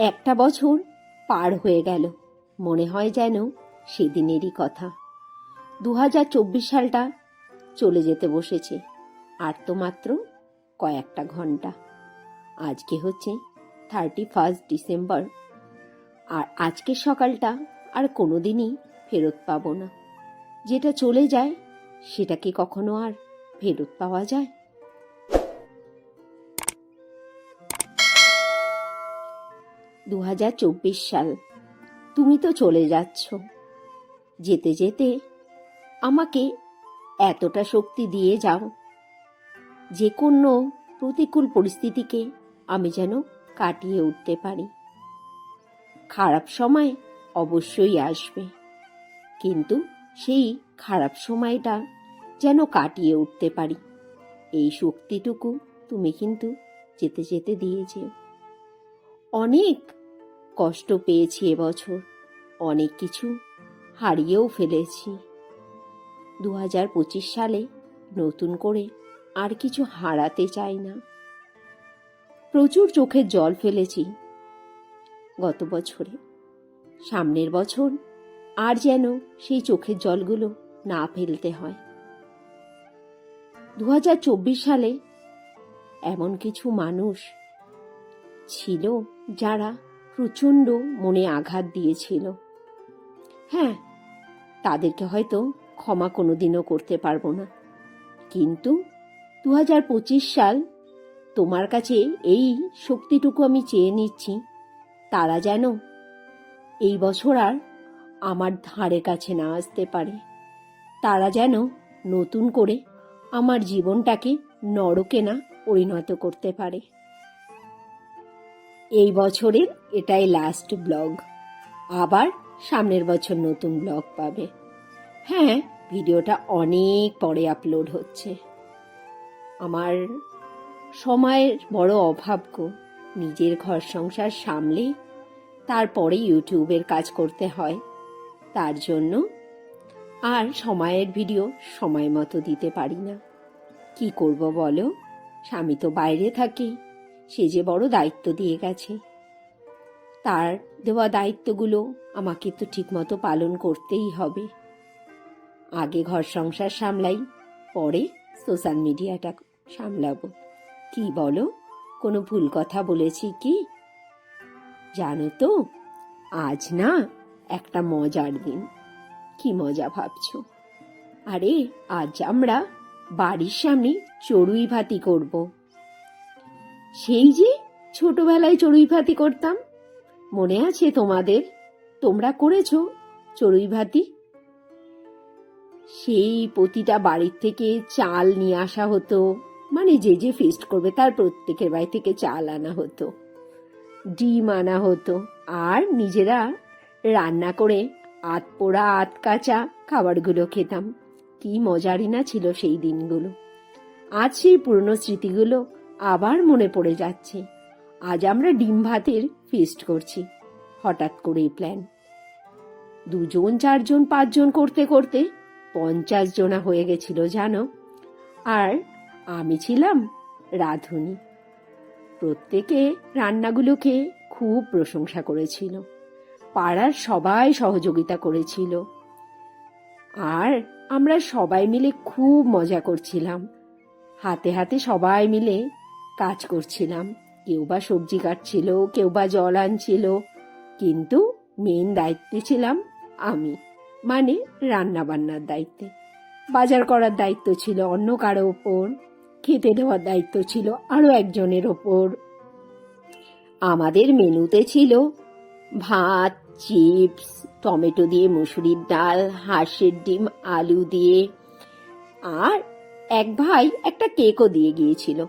একটা বছর পার হয়ে গেল, মনে হয় যেন সেদিনেরই কথা। 2024 সালটা চলে যেতে বসেছে, আর তো মাত্র কয়েকটা ঘন্টা। আজকে হচ্ছে 31 ডিসেম্বর, আর আজকের সকালটা আর কোনোদিনই ফেরত পাবো না। যেটা চলে যায় সেটা কি কখনো আর ফেরত পাওয়া যায়? 2024 সাল, তুমি তো চলে যাচ্ছ। যেতে যেতে আমাকে এতটা শক্তি দিয়ে যাও যে কোনো প্রতিকূল পরিস্থিতিকে আমি যেন কাটিয়ে উঠতে পারি। খারাপ সময় অবশ্যই আসবে, কিন্তু সেই খারাপ সময়টা যেন কাটিয়ে উঠতে পারি, এই শক্তিটুকু তুমি কিন্তু যেতে যেতে দিয়েছে। অনেক কষ্ট পেয়েছি এবছর, অনেক কিছু হারিয়েও ফেলেছি। 2025 সালে নতুন করে আর কিছু হারাতে চাই না। প্রচুর চোখের জল ফেলেছি গত বছরে, সামনের বছর আর যেন সেই চোখের জলগুলো না ফেলতে হয়। 2024 সালে এমন কিছু মানুষ ছিল যারা প্রচণ্ড মনে আঘাত দিয়েছিল। হ্যাঁ, তাদেরকে হয়তো ক্ষমা কোনোদিনও করতে পারবো না, কিন্তু 2025 সাল তোমার কাছে এই শক্তিটুকু আমি চেয়ে নিচ্ছি, তারা যেন এই বছর আর আমার ধারে কাছে না আসতে পারে। তারা যেন নতুন করে আমার জীবনটাকে নরকে না পরিণত করতে পারে। এই বছরের এটাই লাস্ট ব্লগ, আবার সামনের বছর নতুন ব্লগ পাবে। হ্যাঁ, ভিডিওটা অনেক পরে আপলোড হচ্ছে। আমার সময়ের বড় অভাব গো, নিজের ঘর সংসার সামলে তারপরে ইউটিউবের কাজ করতে হয়, তার জন্য আর সময়ের ভিডিও সময় মতো দিতে পারি না। কি করব বলো, স্বামী তো বাইরে থাকে, সে যে বড় দায়িত্ব দিয়ে গেছে, তার দেওয়া দায়িত্বগুলো আমাকে তো ঠিকমতো পালন করতেই হবে। আগে ঘর সংসার সামলাই, পরে সোশ্যাল মিডিয়াটা সামলাবো। কি বলো, কোনো ভুল কথা বলেছি কি? জানো তো, আজ না একটা মজার দিন। কি মজা ভাবছো? আরে আজ আমরা বাড়ির সামনে চড়ুই ভাতি করব। সেই যে ছোটবেলায় চড়ুই ভাতি করতাম, মনে আছে তোমাদের? তোমরা করেছো চড়ুই ভাতি? সেই প্রতিটা বাড়ির থেকে চাল নিয়ে আসা হতো, মানে যে যে ফিস্ট করবে তার প্রত্যেকের বাড়ি থেকে চাল আনা হতো, ডিম আনা হতো, আর নিজেরা রান্না করে আধ পোড়া আধ কাঁচা খাবারগুলো খেতাম। কি মজারই না ছিল সেই দিনগুলো। আজ সেই পুরনো স্মৃতিগুলো আবার মনে পড়ে যাচ্ছে। আজ আমরা ডিম ভাতের ফিস্ট করছি, হঠাৎ করেই প্ল্যান। 2 জন 4 জন 5 জন করতে করতে 50 জনা হয়ে গেছিল জানো। আর আমি ছিলাম রাঁধুনি। প্রত্যেকে রান্নাগুলোকে খুব প্রশংসা করেছিল, পাড়ার সবাই সহযোগিতা করেছিল, আর আমরা সবাই মিলে খুব মজা করছিলাম। হাতে হাতে সবাই মিলে কাজ করছিলাম, কেউ বা সবজি কাটছিল, কেউ বা জল আনছিল, কিন্তু মেন দায়িত্বে ছিলাম আমি, মানে রান্না বান্নার দায়িত্বে। বাজার করার দায়িত্ব ছিল অন্য কারো ওপর, খেতে দেওয়ার দায়িত্ব ছিল আরো একজনের ওপর। আমাদের মেনুতে ছিল ভাত, চিপস, টমেটো দিয়ে মুসুরির ডাল, হাঁসের ডিম আলু দিয়ে, আর এক ভাই একটা কেকও দিয়ে গিয়েছিল,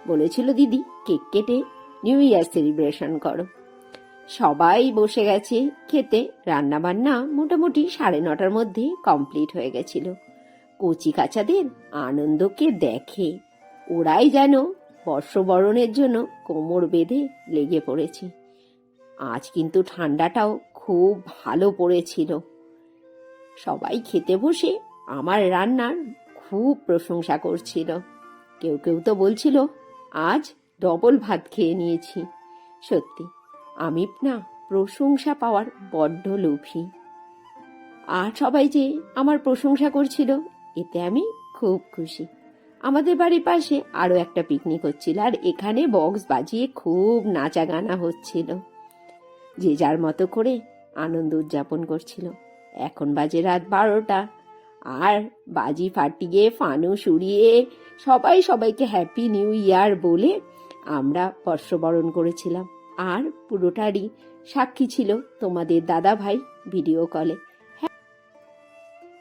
বলেছিল দিদি কেক কেটে নিউ ইয়ার সেলিব্রেশন করো। সবাই বসে গেছে খেতে। রান্না বান্না মোটামুটি 9:30টার মধ্যে কমপ্লিট হয়ে গেছিল। কচি কাচাদের আনন্দকে দেখে ওরাই যেন বর্ষবরণের জন্য কোমর বেঁধে লেগে পড়েছে। আজ কিন্তু ঠান্ডাটাও খুব ভালো পড়েছিল। সবাই খেতে বসে আমার রান্নার খুব প্রশংসা করছিল। কেউ কেউ তো বলছিল আজ ডবল ভাত খেয়ে নিয়েছি। সত্যি আমি না প্রশংসা পাওয়ার বড্ড লোভী, আর সবাই যে আমার প্রশংসা করছিল এতে আমি খুব খুশি। আমাদের বাড়ির পাশে আরো একটা পিকনিক হচ্ছিল, আর এখানে বক্স বাজিয়ে খুব নাচা গানা হচ্ছিল। যে যার মতো করে আনন্দ উদযাপন করছিল। এখন বাজে রাত 12টা, আর বাজি ফাটিয়ে ফানুস উড়িয়ে সবাই সবাইকে হ্যাপি নিউ ইয়ার বলে আমরা বর্ষবরণ করেছিলাম। আর পুরোটারই সাক্ষী ছিল তোমাদের দাদা ভাই ভিডিও কলে।